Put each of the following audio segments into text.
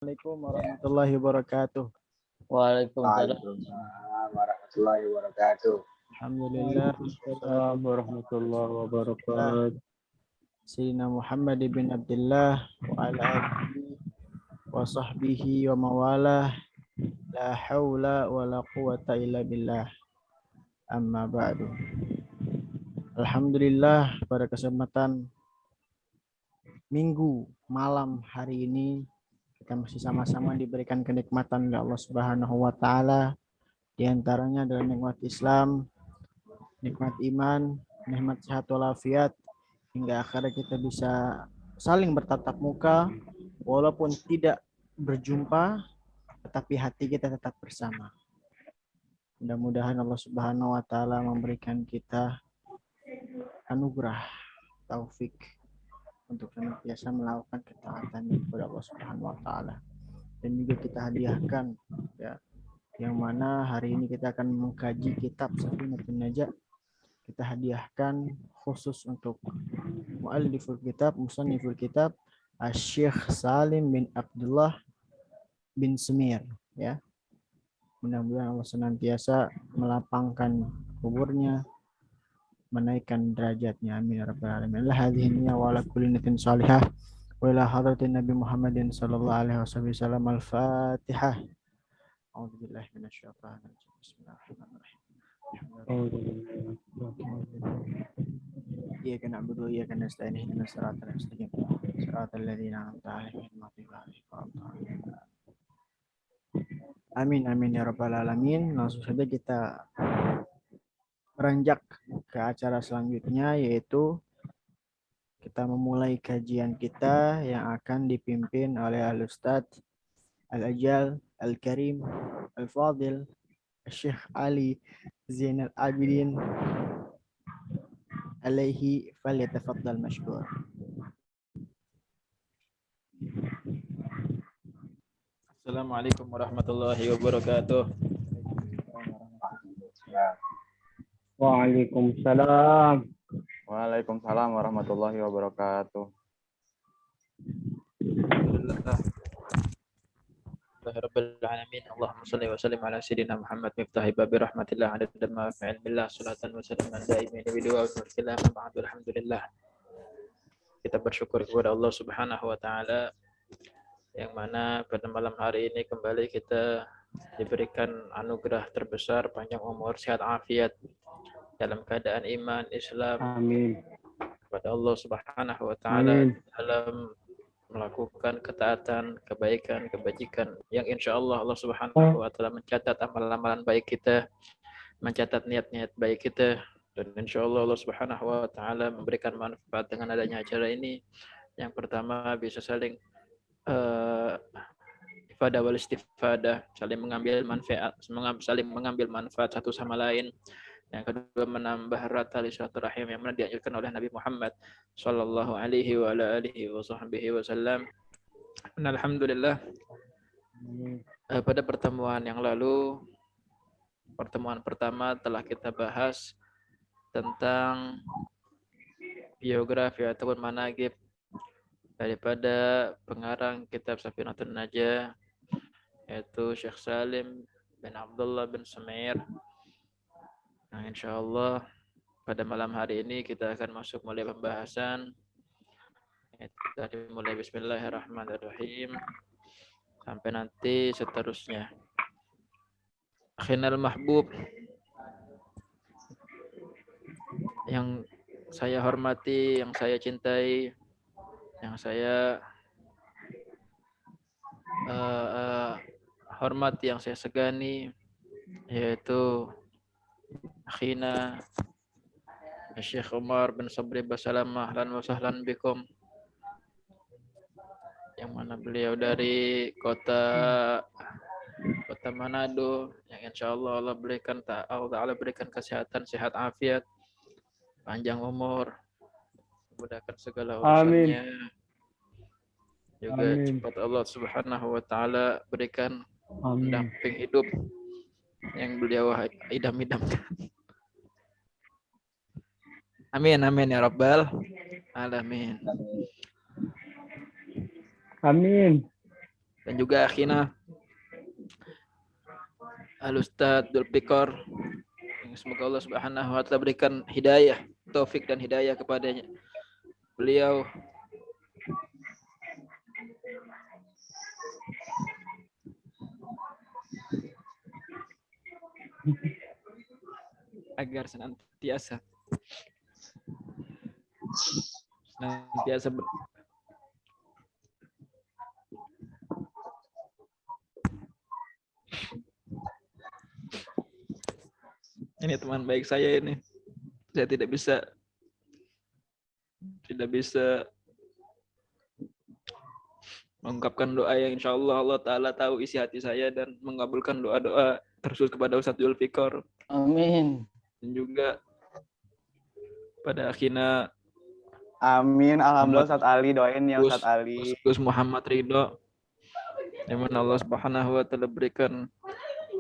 Assalamualaikum warahmatullahi wabarakatuh. Waalaikumsalam Waalaikumsalam warahmatullahi wabarakatuh. Alhamdulillah. warahmatullahi wabarakatuh. Sayyidina Muhammad bin Abdullah wa ala alihi wa sahbihi wa mawalah. La hawla wa la quwata illa billah. Amma ba'du. Alhamdulillah, pada kesempatan Minggu malam hari ini kita masih sama-sama diberikan kenikmatan oleh Allah Subhanahu wa taala. Di antaranya adalah nikmat Islam, nikmat iman, nikmat sehat walafiat, hingga akhirnya kita bisa saling bertatap muka walaupun tidak berjumpa, tetapi hati kita tetap bersama. Mudah-mudahan Allah Subhanahu wa taala memberikan kita anugerah taufik untuk senantiasa melakukan ketaatan kepada Allah Subhanahu wa taala. Dan juga kita hadiahkan ya, yang mana hari ini kita akan mengkaji kitab Safinatun Najah. Kita hadiahkan khusus untuk mualliful kitab, musanniful kitab, Syekh Salim bin Abdullah bin Semir ya. Mudah-mudahan Allah senantiasa melapangkan kuburnya, menaikkan derajatnya, amin ya rabbal alamin. La hadhihi niyya wa ala kulli niyatin salihah wa ila hadratin Nabi Muhammadin sallallahu alaihi wasallam. Al-Fatihah. A'udzubillahi minasyaitonir rajim. Bismillahirrahmanirrahim. Iyyaka na'budu wa iyyaka nasta'in ihdinas siratal mustaqim. Siratal ladzina an'amta 'alaihim ghairil maghdubi 'alaihim. Amin amin ya rabbal alamin. Langsung saja kita beranjak ke acara selanjutnya, yaitu kita memulai kajian kita yang akan dipimpin oleh Al-Ustaz Al-Ajal Al-Karim Al-Fadil Syekh Ali Zainal Abidin alaihi falyatafaddal mashkur. Assalamualaikum warahmatullahi wabarakatuh. Waalaikumsalam. Waalaikumsalam warahmatullahi wabarakatuh. Rabbil alamin. Allahumma shalli wa sallim ala sayyidina Muhammad miftahi babi rahmatillah adada ma fi ilmillah salatan wa salaman daimin bi du'a wa salam ba'du. Alhamdulillah. Kita bersyukur kepada Allah Subhanahu wa taala yang mana pada malam hari ini kembali kita diberikan anugerah terbesar, panjang umur, sehat afiat dalam keadaan iman, Islam. Amin. Kepada Allah Subhanahu wa taala dalam melakukan ketaatan, kebaikan, kebajikan yang insya Allah Allah Subhanahu wa taala mencatat amalan-amalan baik kita, mencatat niat-niat baik kita, dan insya Allah Allah Subhanahu wa taala memberikan manfaat dengan adanya acara ini. Yang pertama bisa saling ifadah wal istifadah, saling mengambil manfaat, saling mengambil manfaat satu sama lain. Yang kedua menambah erat tali silaturahim yang mana dianjurkan oleh Nabi Muhammad sallallahu alaihi wa ala alihi wasallam. Alhamdulillah, pada pertemuan yang lalu, pertemuan pertama telah kita bahas tentang biografi ataupun manaqib daripada pengarang kitab Safinatun Najah, yaitu Syekh Salim bin Abdullah bin Semir. Nah, insya Allah pada malam hari ini kita akan masuk mulai pembahasan. Dari mulai Bismillahirrahmanirrahim sampai nanti seterusnya. Akhinal mahbub, yang saya hormati, yang saya cintai, yang saya hormati, yang saya segani, yaitu akhina Syekh Umar bin Sabri Basalamah, ahlan wa sahlan bikum, yang mana beliau dari kota Manado, yang insya Allah Allah berikan kesehatan, sehat afiat, panjang umur, mudahkan segala urusannya. Amin. Juga cepat Allah Subhanahu wa taala berikan pendamping hidup yang beliau idam-idamkan. Amin amin ya rabbal alamin. Amin. dan juga akhina Al-Ustadz Dzulfikar. Semoga Allah Subhanahu wa taala berikan hidayah, taufik dan hidayah kepadanya. Beliau agar senantiasa ini teman baik saya ini. Saya tidak bisa mengungkapkan doa yang insya Allah Ta'ala tahu isi hati saya dan mengabulkan doa-doa terkhusus kepada Ustadz Dzulfikar. Amin. Dan juga pada akhirnya Amin. Alhamdulillah Ustadz Ali, doain ya Ustadz Ali. Gus Muhammad Ridho, yang mana Allah Subhanahu wa taala berikan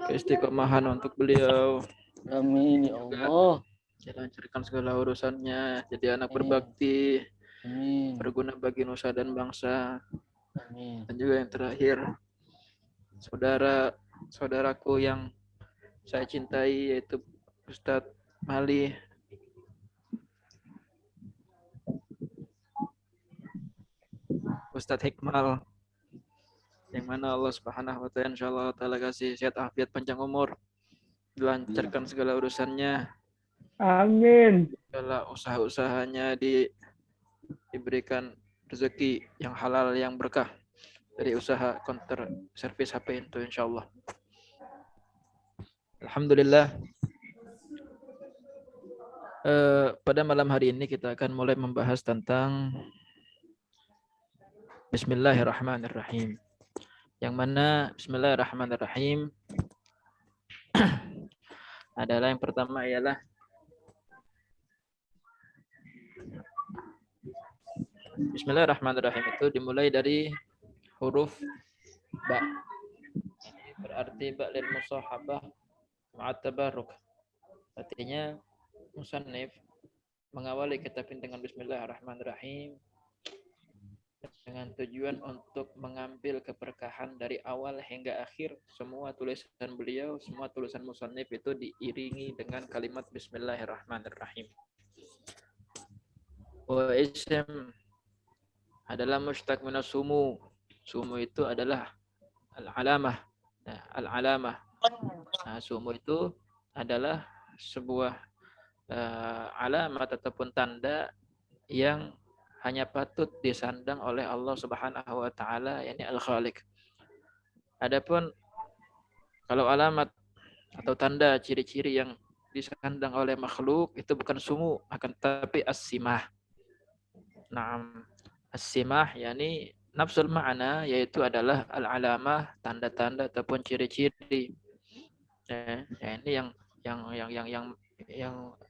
keistiqomahan untuk beliau. Amin ya Allah. Lancarkan segala urusannya, jadi anak berbakti, Amin. berguna bagi nusa dan bangsa. Amin. Dan juga yang terakhir, saudaraku yang saya cintai, yaitu Ustadz Mali. Ustadz Hikmal, yang mana Allah Subhanahu wa taala insyaallah taala kasih sehat afiat panjang umur, dilancarkan segala urusannya. Amin. Segala usaha-usahanya diberikan rezeki yang halal, yang berkah dari usaha counter service HP itu insyaallah. Alhamdulillah. Pada malam hari ini kita akan mulai membahas tentang Bismillahirrahmanirrahim. Yang mana Bismillahirrahmanirrahim adalah yang pertama ialah Bismillahirrahmanirrahim itu dimulai dari huruf ba. Berarti ba lil musahabah ma'at tabarruk. Artinya musannif mengawali kitab ini dengan Bismillahirrahmanirrahim dengan tujuan untuk mengambil keberkahan dari awal hingga akhir. Semua tulisan beliau, semua tulisan musannif itu diiringi dengan kalimat Bismillahirrahmanirrahim. Wa ism adalah mushtaq minas sumu. Sumu itu adalah al-alamah. Nah, al-alamah. Nah, sumu itu adalah sebuah alamat ataupun tanda yang hanya patut disandang oleh Allah Subhanahu wa taala, yakni Al-Khaliq. Adapun kalau alamat atau tanda ciri-ciri yang disandang oleh makhluk itu bukan sumu, akan tetapi as-simah. Naam, as-simah yakni nafsul ma'na, yaitu adalah al-alamah, tanda-tanda ataupun ciri-ciri. Ini yang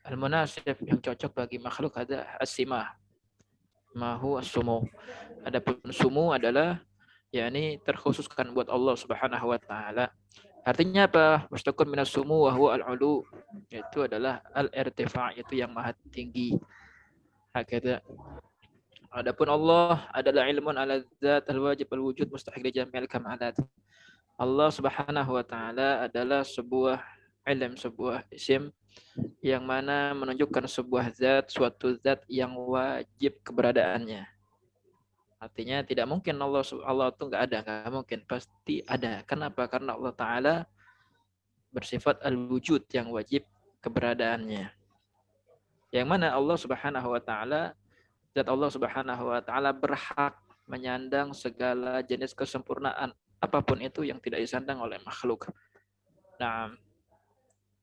al-munasib, yang cocok bagi makhluk ada as-simah. Mahu as-sumu. Adapun sumu adalah yakni terkhususkan buat Allah Subhanahu wa taala. Artinya apa? Mustaqun minas sumu wa huwa al-ulu. Itu adalah al-irtifa', itu yang maha tinggi. Hakata. Adapun Allah adalah ilmun ala dzat al-wajib al-wujud mustahil li jami'il kamalat. Allah Subhanahu wa taala adalah sebuah ilm, sebuah isim yang mana menunjukkan sebuah zat, suatu zat yang wajib keberadaannya. Artinya tidak mungkin Allah itu nggak ada, nggak mungkin, pasti ada. Kenapa? Karena Allah Ta'ala bersifat al-wujud, yang wajib keberadaannya. Yang mana Allah Subhanahu wa taala, zat Allah Subhanahu wa taala berhak menyandang segala jenis kesempurnaan, apapun itu yang tidak disandang oleh makhluk. Nah,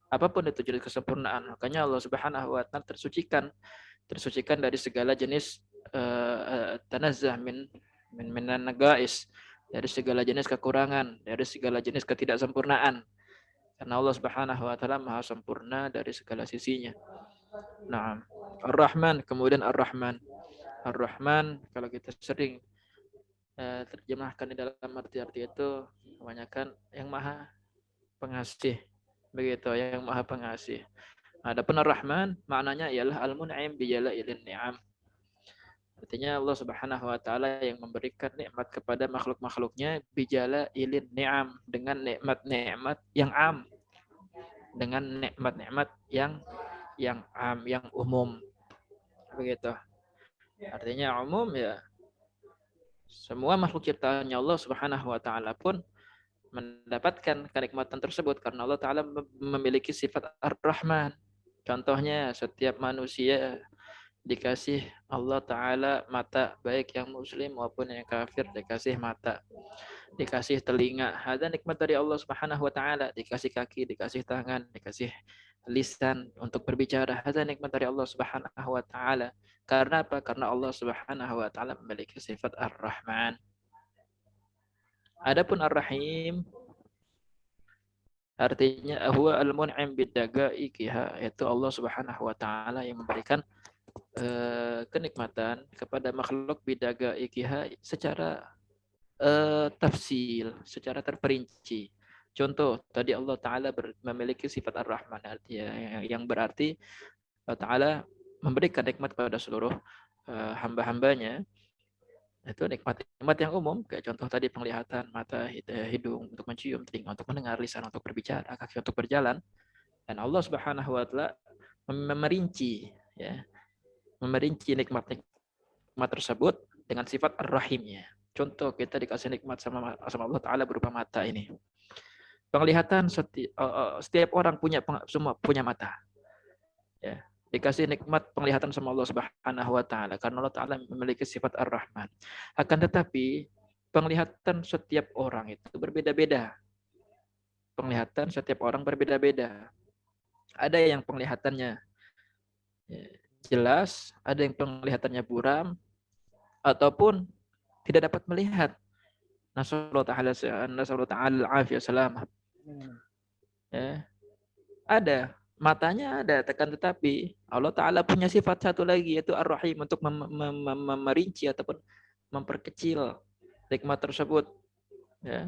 apapun itu jenis kesempurnaan, makanya Allah Subhanahu wa taala tersucikan dari segala jenis tanazzah min nagais, dari segala jenis kekurangan, dari segala jenis ketidaksempurnaan. Karena Allah Subhanahu wa taala maha sempurna dari segala sisinya. Nah, Ar-Rahman, kemudian Ar-Rahman. Ar-Rahman kalau kita sering terjemahkan di dalam arti-arti itu kebanyakan yang maha pengasih. Begitu, yang maha pengasih. Adapun Ar-Rahman maknanya ialah al-mun'im bi jala'ilin ni'am. Artinya Allah Subhanahu wa taala yang memberikan nikmat kepada makhluk-makhluknya bijala ilin ni'am, dengan nikmat-nikmat yang am, dengan nikmat-nikmat yang am, yang umum. Begitu. Artinya umum ya, semua makhluk ciptaannya Allah Subhanahu wa taala pun mendapatkan kenikmatan tersebut karena Allah taala memiliki sifat Ar-Rahman. Contohnya setiap manusia dikasih Allah Ta'ala mata, baik yang muslim maupun yang kafir dikasih mata, dikasih telinga, ada nikmat dari Allah Subhanahu wa Ta'ala, dikasih kaki, dikasih tangan, dikasih lisan untuk berbicara, ada nikmat dari Allah Subhanahu wa Ta'ala. Karena apa? Karena Allah Subhanahu wa Ta'ala memiliki sifat Ar-Rahman. Adapun Ar-Rahim artinya huwa al-mun'im bid-daqaiqiha, yaitu Allah Subhanahu wa Ta'ala yang memberikan kenikmatan kepada makhluk bidaga ikiha secara tafsil, secara terperinci. Contoh, tadi Allah Ta'ala memiliki sifat Ar-Rahman, yang berarti Allah Ta'ala memberikan nikmat kepada seluruh hamba-hambanya. Itu nikmat-nikmat yang umum, kayak contoh tadi penglihatan, mata, hidung untuk mencium, telinga untuk mendengar, lisan untuk berbicara, kaki untuk berjalan. Dan Allah Subhanahu wa Ta'ala memerinci, ya, memerinci nikmat-nikmat tersebut dengan sifat Ar-Rahimnya. Contoh, kita dikasih nikmat sama Allah Ta'ala berupa mata ini. Penglihatan, setiap orang semua punya mata. Ya, dikasih nikmat penglihatan sama Allah Subhanahu wa Ta'ala karena Allah Ta'ala memiliki sifat Ar-Rahman. Akan tetapi penglihatan setiap orang itu berbeda-beda. Penglihatan setiap orang berbeda-beda. Ada yang penglihatannya jelas, ada yang penglihatannya buram, ataupun tidak dapat melihat. Nasallahu ta'ala al-afiyah salamah. Ya. Ada, matanya ada, tetapi Allah Ta'ala punya sifat satu lagi, yaitu Ar-Rahim, untuk merinci ataupun memperkecil nikmat tersebut. Ya.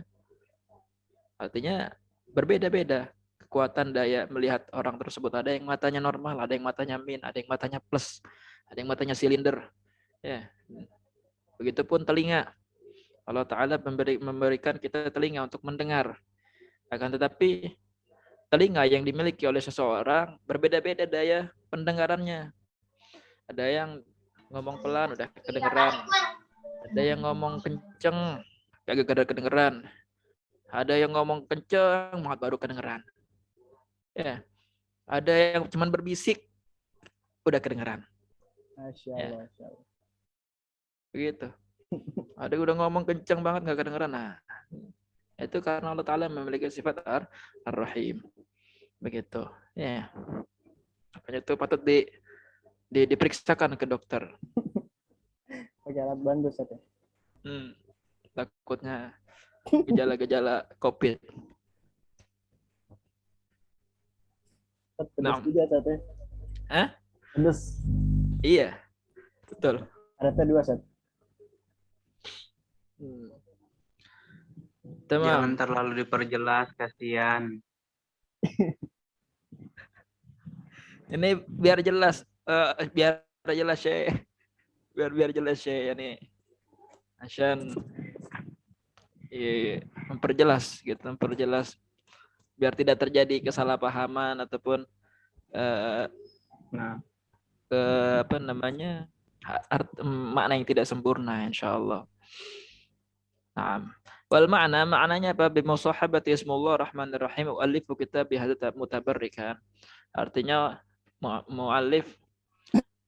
Artinya berbeda-beda kekuatan daya melihat orang tersebut. Ada yang matanya normal, ada yang matanya min, ada yang matanya plus, ada yang matanya silinder. Ya. Begitupun telinga. Allah Ta'ala memberikan kita telinga untuk mendengar. Akan tetapi telinga yang dimiliki oleh seseorang berbeda-beda daya pendengarannya. Ada yang ngomong pelan udah kedengeran. Ada yang ngomong kenceng agak kedengeran. Ada yang ngomong kenceng baru kedengeran. Ya. Ada yang cuma berbisik udah kedengeran. Masya Ya. Allah, Masya Allah. Begitu. Ada yang udah ngomong kenceng banget nggak kedengeran. Nah, itu karena Allah Ta'ala memiliki sifat Ar-Rahim. Begitu. Ya. Makanya itu patut diperiksakan ke dokter. Pakai alat bantu saja. Takutnya gejala-gejala COVID. Pedes Nah. juga Sat. Hah? Pedes. Iya. Betul. Ada T2 Sat. Jangan Tamam. terlalu diperjelas, kasihan. Ini biar jelas, biar jelas ya. Biar jelas ya ini. Asyan memperjelas gitu, memperjelas biar tidak terjadi kesalahpahaman ataupun makna yang tidak sempurna, insyaallah. Naam. Wal maknanya apa? Bi musahabati ismullah rahmanir rahim u'allifu kitab bihadza mutabarrikan. Artinya muallif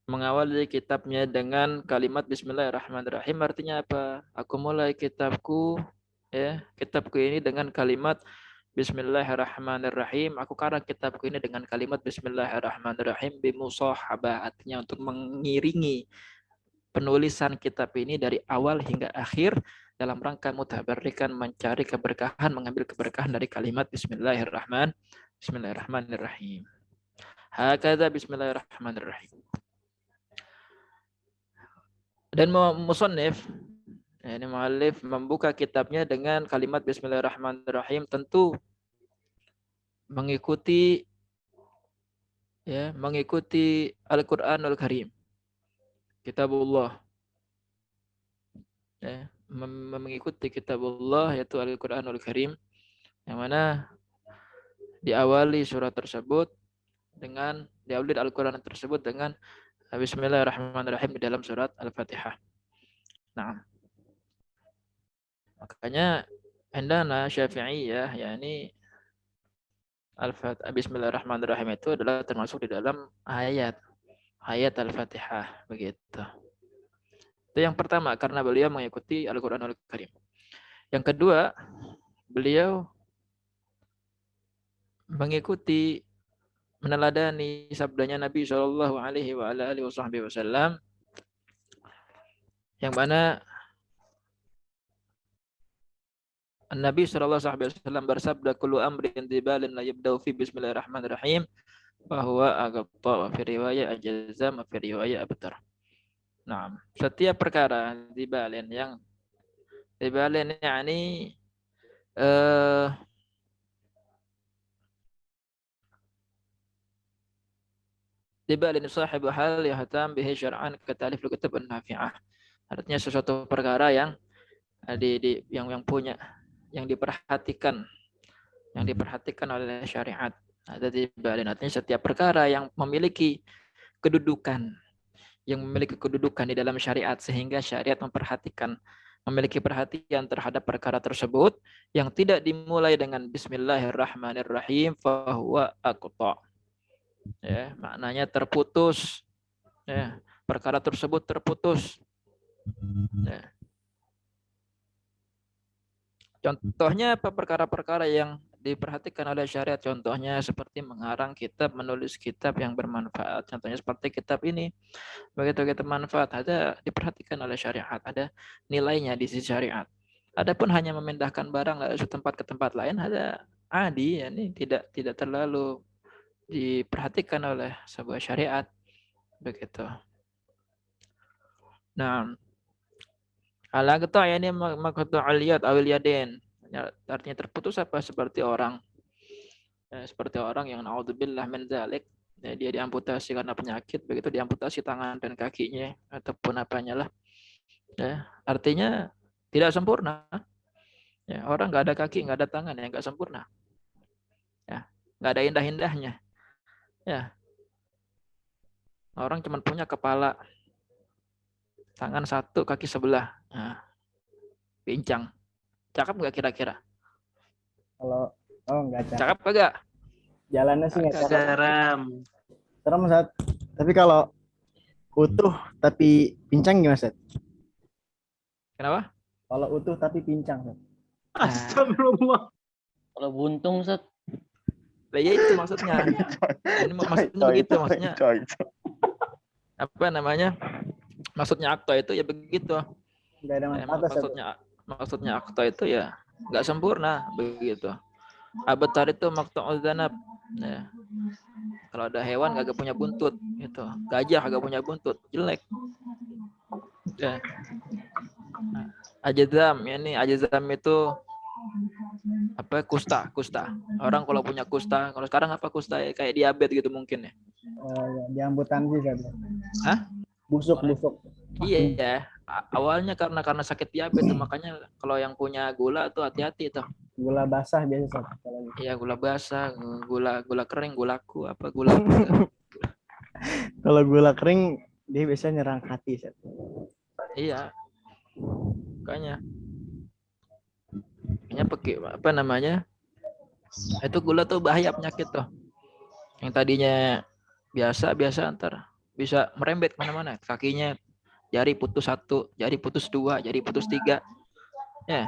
mengawali kitabnya dengan kalimat bismillahirrahmanirrahim. Artinya apa? Aku mulai kitabku ini dengan kalimat bismillahirrahmanirrahim. Aku karang kitabku ini dengan kalimat bismillahirrahmanirrahim bimusahabah, artinya untuk mengiringi penulisan kitab ini dari awal hingga akhir dalam rangka mutabarrikan, mencari keberkahan, mengambil keberkahan dari kalimat bismillahirrahmanirrahim. Hakadha bismillahirrahmanirrahim. Dan musannif, ini muallif membuka kitabnya dengan kalimat bismillahirrahmanirrahim, tentu mengikuti Al-Qur'anul Karim, kitabullah, ya, mengikuti kitabullah yaitu Al-Qur'anul Karim, yang mana diawali surat tersebut dengan diawali Al-Qur'an tersebut dengan Bismillahirrahmanirrahim di dalam surat Al-Fatihah. Nah, makanya indana Syafi'iyah yakni Bismillahirrahmanirrahim itu adalah termasuk di dalam ayat Al-Fatihah begitu. Itu yang pertama karena beliau mengikuti Al-Qur'anul Karim. Yang kedua, beliau mengikuti meneladani sabdanya Nabi Shallallahu alaihi wasallam yang mana Nabi Shallallahu alaihi wasallam bersabda kullu amrin dibalin la yabda'u fi bismillahirrahmanirrahim bahwa agabta wa fi riwayat ajazam wa fi riwayat abtar. Nah, setiap perkara dibalin yang dibalin yakni dibalin sahibu hal yahtam bihi syar'an katalif al-kitab an-nafi'ah. Artinya sesuatu perkara yang yang punya yang diperhatikan oleh syariat. Ada dibalin artinya setiap perkara yang memiliki kedudukan di dalam syariat sehingga syariat memiliki perhatian terhadap perkara tersebut yang tidak dimulai dengan bismillahirrahmanirrahim fahuwa aqta. Ya, maknanya terputus. Ya, perkara tersebut terputus. Ya. Contohnya apa perkara-perkara yang diperhatikan oleh syariat? Contohnya seperti mengarang kitab, menulis kitab yang bermanfaat. Contohnya seperti kitab ini. Begitu kitab manfaat, ada diperhatikan oleh syariat, ada nilainya di sisi syariat. Adapun hanya memindahkan barang dari satu tempat ke tempat lain, ada adi, ya, ini tidak terlalu diperhatikan oleh sebuah syariat. Begitu. Nah, al-aqta' ini maqta'ul yad awil yadain. Artinya terputus apa? Seperti orang yang naudzubillah min dzalik, ya, dia diamputasi karena penyakit, begitu diamputasi tangan dan kakinya ataupun apanya lah. Ya, artinya tidak sempurna. Ya, orang nggak ada kaki, nggak ada tangan, ya nggak sempurna. Ya, nggak ada indah-indahnya. Ya, orang cuma punya kepala, tangan satu, kaki sebelah. Nah, pincang. Cakep nggak kira-kira? Kalau nggak cakep. Cakep kagak? Jalannya sih nggak cakep. Garam. Serem, Sat. Tapi kalau utuh tapi pincang gimana, Sat? Kenapa? Kalau utuh tapi pincang, Sat. Astagfirullah. Kalau buntung set. Lah ya itu maksudnya. Ini maksudnya begitu maksudnya. Apa namanya? Maksudnya akta itu ya begitu. Nggak ada manfaat, Maksudnya akta itu ya nggak sempurna begitu. Abatar itu maqta'ul dzanab. Ya. Kalau ada hewan kagak punya buntut gitu. Gajah kagak punya buntut, jelek. Ya. Ajazam, ini ajazam itu apa? Kusta. Orang kalau punya kusta, kalau sekarang apa kusta ya? Kayak diabetes gitu mungkin ya. Oh ya, di ambutan sih, Sat. Hah? Busuk. Iya, awalnya karena sakit diabetes, makanya kalau yang punya gula tuh hati-hati tuh. Gula basah biasa, Sat. Iya, gula basah, gula kering, gulaku apa gula. Kalau gula kering dia biasanya nyerang hati, Sat. Iya. Makanya pakai apa namanya? Itu gula tuh bahaya penyakit tuh. Yang tadinya biasa ntar bisa merembet kemana-mana. Kakinya jari putus 1, jari putus 2, jari putus 3. Ya.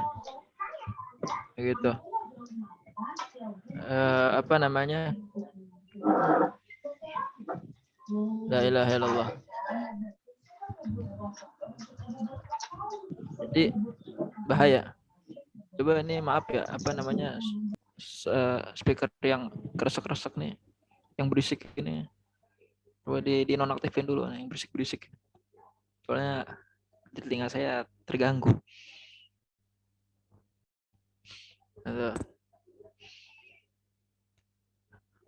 Begitu. Apa namanya? La ilaha illallah. Jadi bahaya. Coba ini maaf ya, apa namanya? Speaker yang kresek-kresek nih, yang berisik ini. Coba dinonaktifin dulu yang berisik-berisik. Soalnya di telinga saya terganggu.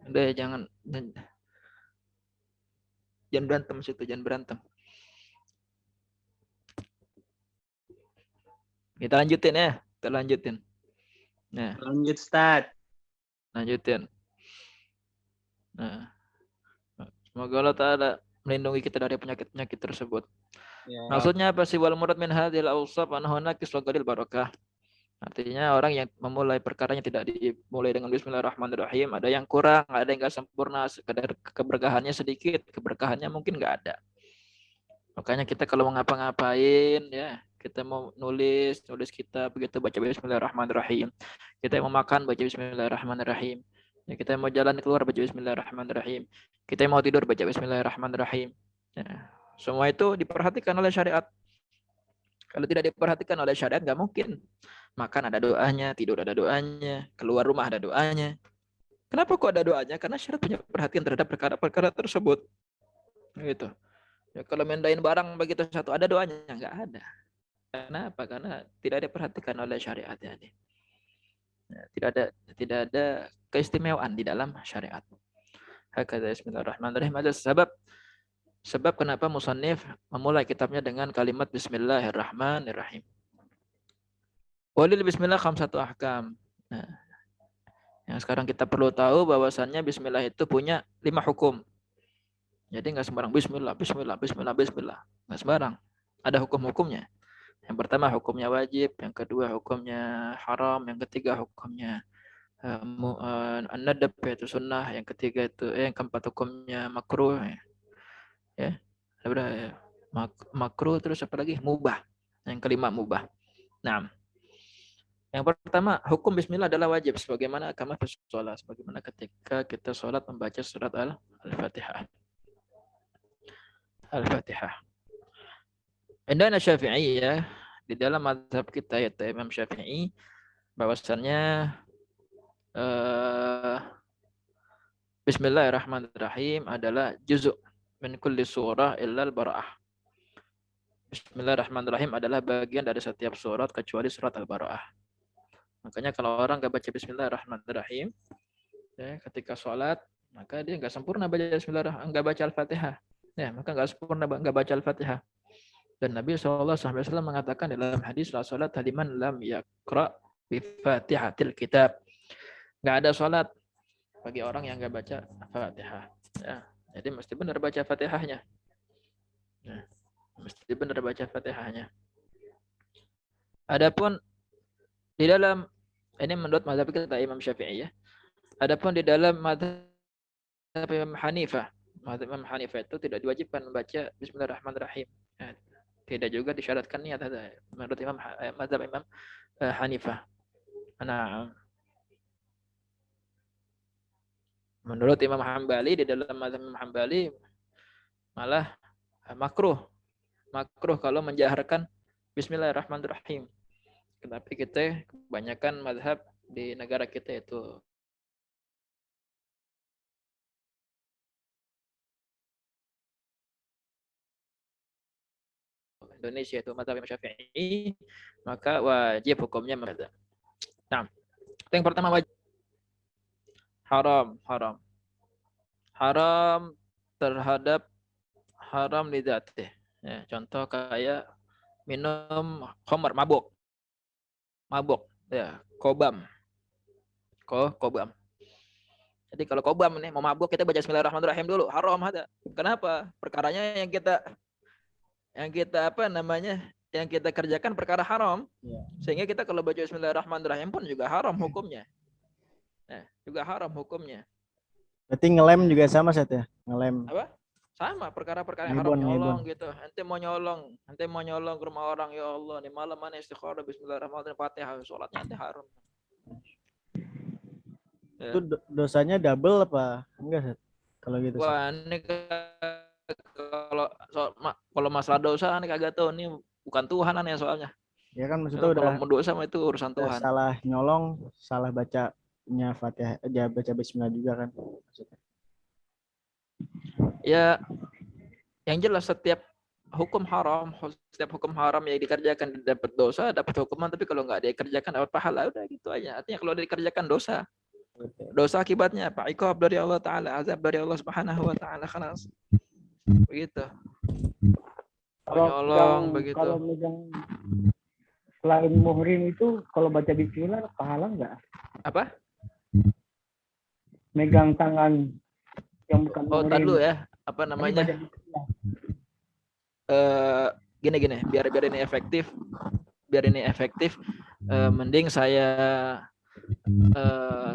Udah jangan berantem situ, jangan berantem. Kita lanjutin ya. Kita lanjutin. Nah, Lanjut, Ustaz. lanjutin. Nah, semoga Allah Ta'ala melindungi kita dari penyakit-penyakit tersebut. Ya. Maksudnya apa sih? Wal murad min hadhil awsaf annahu naqis wa qalil barakah. Artinya orang yang memulai perkaranya tidak dimulai dengan bismillahirrahmanirrahim, ada yang kurang, ada yang enggak sempurna, sekedar keberkahannya sedikit, keberkahannya mungkin enggak ada. Makanya kita kalau mau ngapa-ngapain ya, kita mau nulis kita begitu baca bismillahirrahmanirrahim. Kita mau makan baca bismillahirrahmanirrahim. Ya, kita mau jalan keluar baca bismillahirrahmanirrahim. Kita mau tidur baca bismillahirrahmanirrahim. Ya, semua itu diperhatikan oleh syariat. Kalau tidak diperhatikan oleh syariat nggak mungkin. Makan ada doanya, tidur ada doanya, keluar rumah ada doanya. Kenapa kok ada doanya? Karena syariat punya perhatian terhadap perkara-perkara tersebut. Gitu. Ya, kalau mendain barang begitu satu ada doanya? Nggak ada. Kenapa? Karena tidak diperhatikan oleh syariat ini. Ya, tidak ada keistimewaan di dalam syariat. Hakadha bismillahirrahmanirrahim. Ada sebab kenapa musannif memulai kitabnya dengan kalimat bismillahirrahmanirrahim. Walil bismillah khamsatu ahkam. Nah, yang sekarang kita perlu tahu bahwasannya bismillah itu punya 5 hukum. Jadi enggak sembarang bismillah. Enggak sembarang. Ada hukum-hukumnya. Yang pertama hukumnya wajib, yang kedua hukumnya haram, yang ketiga hukumnya an-nadab yaitu sunnah, yang ketiga itu yang keempat hukumnya makruh ya. Makruh terus apa lagi? Mubah. Yang kelima mubah. Nah, yang pertama, hukum bismillah adalah wajib sebagaimana kama fi shalah, sebagaimana ketika kita salat membaca surat Al-Fatihah. Al-Fatihah. Indana Syafi'i ya, di dalam mazhab kita yaitu Imam Syafi'i bahwasannya bismillahirrahmanirrahim adalah juz'u min kulli surah illa al-bara'ah. Bismillahirrahmanirrahim adalah bagian dari setiap surat kecuali surat Al-Bara'ah. Makanya kalau orang nggak baca bismillahirrahmanirrahim ya, ketika sholat, maka dia nggak sempurna baca bismillahirrahmanirrahim, nggak baca Al-Fatihah. Ya, maka nggak sempurna nggak baca Al-Fatihah. Dan Nabi SAW mengatakan dalam hadis la sholat haliman lam yaqra bi Fatihatil kitab. Nggak ada sholat bagi orang yang nggak baca Fatihah. Ya, jadi mesti benar baca Fatihahnya. Ya, mesti benar baca Fatihahnya. Adapun di dalam ini menurut mazhab kita Imam Syafi'i ya. Adapun di dalam mazhab Imam Hanifah, mazhab Imam Hanifah itu tidak diwajibkan membaca bismillahirrahmanirrahim. Ya, tidak juga disyaratkan niat menurut mazhab Imam Hanifah. Nah, menurut Imam Hambali, di dalam mazhab Imam Hambali malah makruh kalau menjaharkan bismillahirrahmanirrahim. Tapi kita kebanyakan mazhab di negara kita itu Indonesia itu mazhab Imam Syafi'i, maka wajib hukumnya membaca. Nah, yang pertama wajib haram terhadap haram lidzatih. Ya, contoh kayak minum khamar, mabuk ya, kobam. Jadi kalau kobam nih mau mabuk kita baca bismillahirrahmanirrahim dulu, haram ada. Kenapa? Perkaranya yang kita yang kita kerjakan perkara haram. Ya. Sehingga kita kalau baca bismillahirrahmanirrahim pun juga haram hukumnya. Nah, juga haram hukumnya. Berarti ngelem juga sama Seth ya? Ngelem. Apa? Sama, perkara-perkara yang haram, nyolong gitu. Ente mau nyolong ke rumah orang, ya Allah, nih malam mana istikharah bismillahirrahmanirrahim Fatihah, salatnya ente haram. Ya. Itu dosanya double apa? Enggak, Seth? Kalau gitu. Wah, ini kalau masalah dosa nih kagak tahu, ini bukan Tuhan ya soalnya. Ya kan maksudnya udah kalau mendosa itu urusan Tuhan. Salah nyolong, salah bacanya Fatihah, dia baca bismillah juga kan maksudnya. Ya, yang jelas setiap hukum haram yang dikerjakan dapat dosa, dapat hukuman, tapi kalau nggak dikerjakan dapat pahala, udah gitu aja. Artinya kalau dikerjakan dosa akibatnya apa? Iqab dari Allah Ta'ala, azab dari Allah Subhanahu wa Ta'ala, khalas. Begitu. Nyolong begitu. selain muhrim itu kalau baca bismillah pahala nggak? Apa? Megang tangan yang bukan Oh, tar muhrim. dulu ya. Apa Tapi namanya? baca bismillah. Gini, biar ini efektif. Mending saya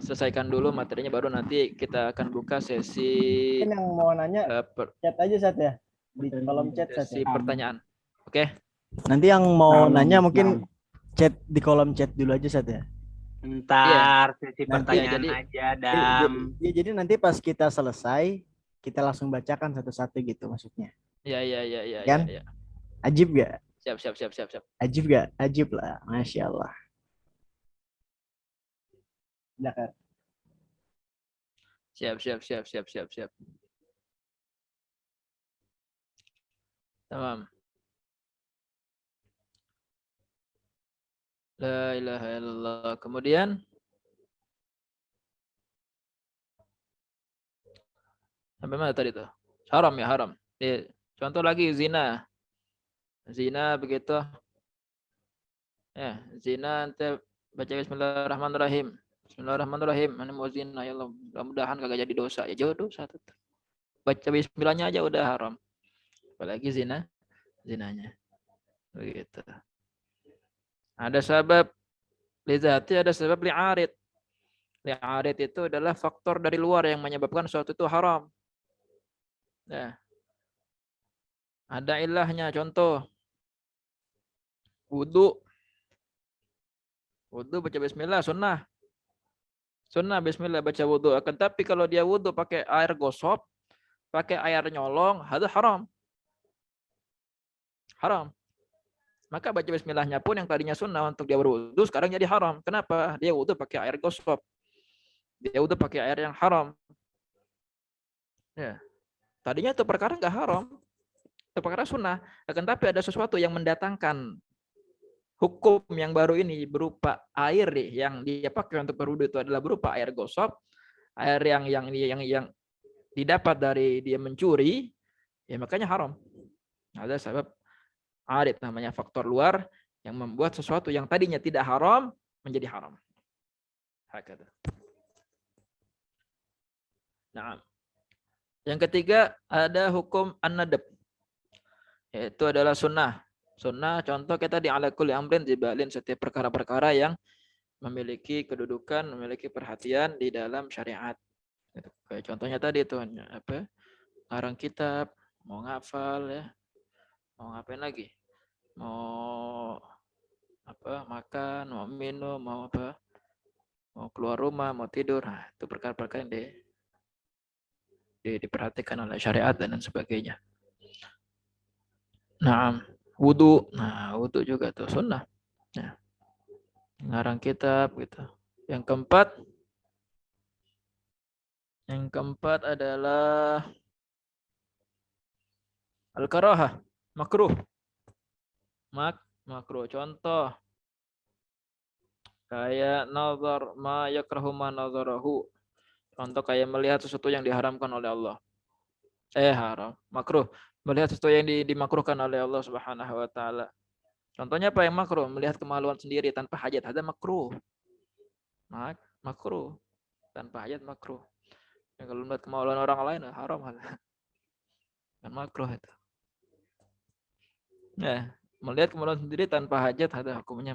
selesaikan dulu materinya, baru nanti kita akan buka sesi Mungkin yang mau nanya chat aja Sat ya. Di kolom chat Sat sesi ya. pertanyaan. Oke. Nanti yang mau Nah, nanya nah. mungkin chat di kolom chat dulu aja Sat ya. Ntar sesi Nanti pertanyaan jadi- aja, Dam. Jadi nanti pas kita selesai kita langsung bacakan satu-satu gitu maksudnya. Ya. Kan? Ajib gak? Siap. Ajib gak? Ajib lah. Masya Allah. Udah, Kak. Siap. Tamam. La ilaha illallah. Kemudian sampai mana tadi tuh? Haram ya, haram. Contoh lagi zina. Zina begitu. Ya, zina ente baca bismillahirrahmanirrahim. Bismillahirrahmanirrahim. Mana mau zina ya Allah. Mudah-mudahan kagak jadi dosa. Ya jauh dosa tetap. Baca bismillahnya aja udah haram. Apalagi zinanya. Begitu. Ada sebab lizati, ada sebab li'arid. Li'arid itu adalah faktor dari luar yang menyebabkan sesuatu itu haram. Nah, ada ilahnya, contoh wudu baca bismillah, sunnah bismillah baca wudu. Akan tapi kalau dia wudu pakai air gosok, pakai air nyolong, itu haram. Maka baca bismillahnya pun yang tadinya sunnah untuk dia berwudu sekarang jadi haram. Kenapa? Dia wudu pakai air gosok, dia wudu pakai air yang haram. Ya, tadinya itu perkara nggak haram, itu perkara sunnah. Akan tapi ada sesuatu yang mendatangkan hukum yang baru ini berupa air yang dia pakai untuk berwudu itu adalah berupa air gosok, air yang didapat dari dia mencuri, ya makanya haram. Ada sebab arid, namanya faktor luar yang membuat sesuatu yang tadinya tidak haram menjadi haram. Hakata. Nah, yang ketiga ada hukum an-nadab, yaitu adalah sunnah. Sunnah contoh kita di ala kulli amrin jibalin, setiap perkara-perkara yang memiliki kedudukan, memiliki perhatian di dalam syariat. Kayak contohnya tadi itu apa? Ngarang kitab, mau ngafal ya. Mau ngapain lagi? Mau apa? Makan, mau minum, mau apa? Mau keluar rumah, mau tidur. Nah, itu perkara-perkara yang diperhatikan oleh syariat dan sebagainya. Nah, wudu. Nah, wudu juga tuh sunnah. Ya. Ngarang kitab gitu. Yang keempat adalah al-karahah, makruh. Makruh. Contoh kayak nazar ma yakrahu ma nazarahu. Contoh kayak melihat sesuatu yang diharamkan oleh Allah. Haram, makruh. Melihat sesuatu yang dimakruhkan oleh Allah Subhanahu wa taala. Contohnya apa yang makruh? Melihat kemaluan sendiri tanpa hajat, ada makruh. Makruh. Tanpa hajat makruh. Ya, kalau melihat kemaluan orang lain haram. Kan makruh itu. Ya, melihat kemaluan sendiri tanpa hajat ada hukumnya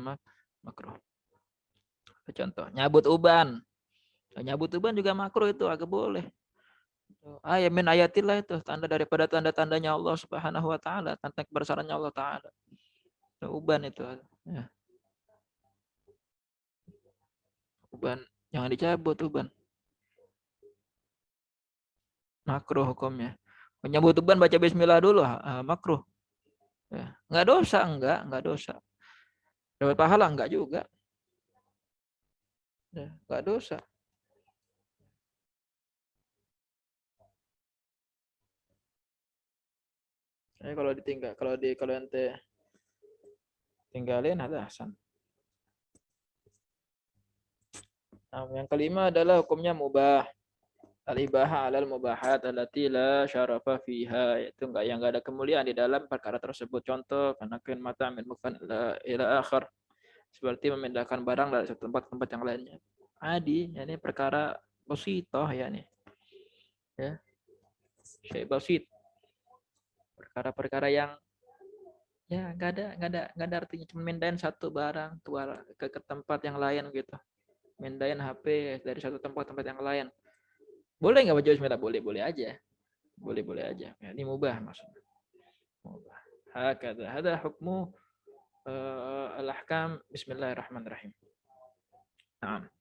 makruh. Contoh, nyabut uban. Nyabut uban juga makruh itu, agak boleh. Ayat min ayatillah itu tanda daripada tanda-tandanya Allah Subhanahu wa taala, tanda kebesarannya Allah taala. Uban itu. Ya. Uban jangan dicabut uban. Makruh hukumnya. Menyambut uban baca bismillah dulu, makruh. Ya. Enggak dosa, enggak dosa. Dapat pahala enggak juga. Ya, enggak dosa. Kalau ente tinggalin ada hasan. Nah, yang kelima adalah hukumnya mubah. Al-ibaha alal mubahat allati la syarafa fiha, itu enggak ada kemuliaan di dalam perkara tersebut. Contoh, karena kan mata min mufan ila akhir. seperti memindahkan barang dari satu tempat ke tempat yang lainnya. Adi, ya ini perkara basitoh ya nih. Ya. Syai basit. Perkara-perkara yang ya nggak ada artinya, cuma mindahin satu barang ke tempat yang lain gitu. Mindahin HP dari satu tempat yang lain. Boleh nggak baca bismillah? Boleh aja. Boleh aja. Ya, ini mubah maksudnya. Mubah. Hakadha hada hukmu al-ahkam. Bismillahirrahmanirrahim. Naam.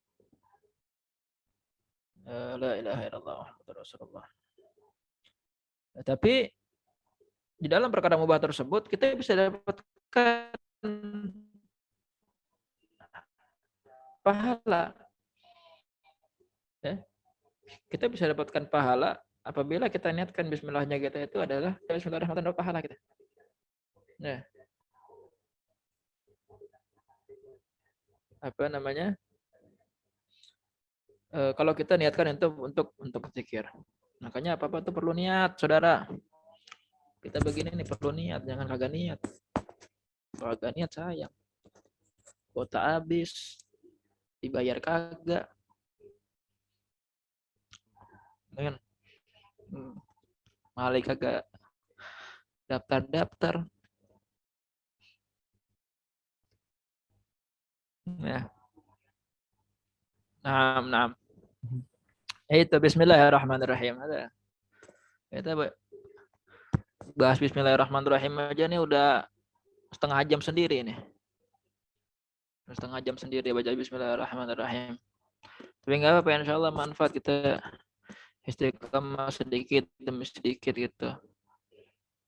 La ilaha illallah Muhammadur Rasulullah. Tapi di dalam perkara mubah tersebut kita bisa dapatkan pahala. Ya. Kita bisa dapatkan pahala apabila kita niatkan bismillahnya kita itu adalah bismillahirrahmanirrahim, pahala kita. Nah. Apa namanya? Kalau kita niatkan itu untuk zikir. Makanya apa-apa itu perlu niat, saudara. Kita begini nih perlu niat, jangan kagak niat. Kalau kagak niat sayang. Kuota habis, dibayar kagak. Kan? Malah kagak daftar. Ya. Naam. Itu bismillahirrahmanirrahim. Ada. Kita bahas bismillahirrahmanirrahim aja nih udah setengah jam sendiri nih. Setengah jam sendiri baca bismillahirrahmanirrahim. Tapi enggak apa-apa, insyaallah manfaat kita istiqamah sedikit demi sedikit gitu.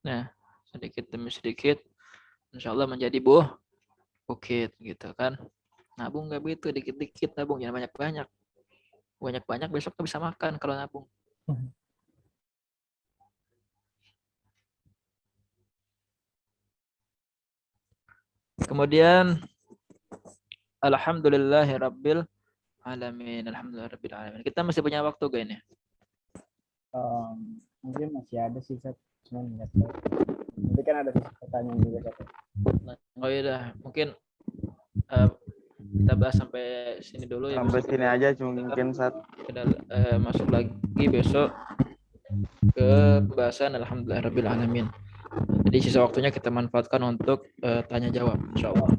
Nah, sedikit demi sedikit insyaallah menjadi bukit gitu kan. Nabung nggak begitu, dikit-dikit nabung, jangan banyak-banyak. Banyak-banyak besok bisa makan kalau nabung. Kemudian alhamdulillahirabbil alamin. Alhamdulillahirabbil alamin. Kita masih punya waktu gak ini? Mungkin masih ada sih, cuman nggak tahu. Tapi kan ada pertanyaan juga, Seth. Oh iya dah, mungkin kita bahas sampai sini dulu ya. Sampai sini aja mungkin saat Kita masuk lagi besok ke pembahasan alhamdulillahirabbil alamin. Jadi sisa waktunya kita manfaatkan untuk tanya jawab insyaallah.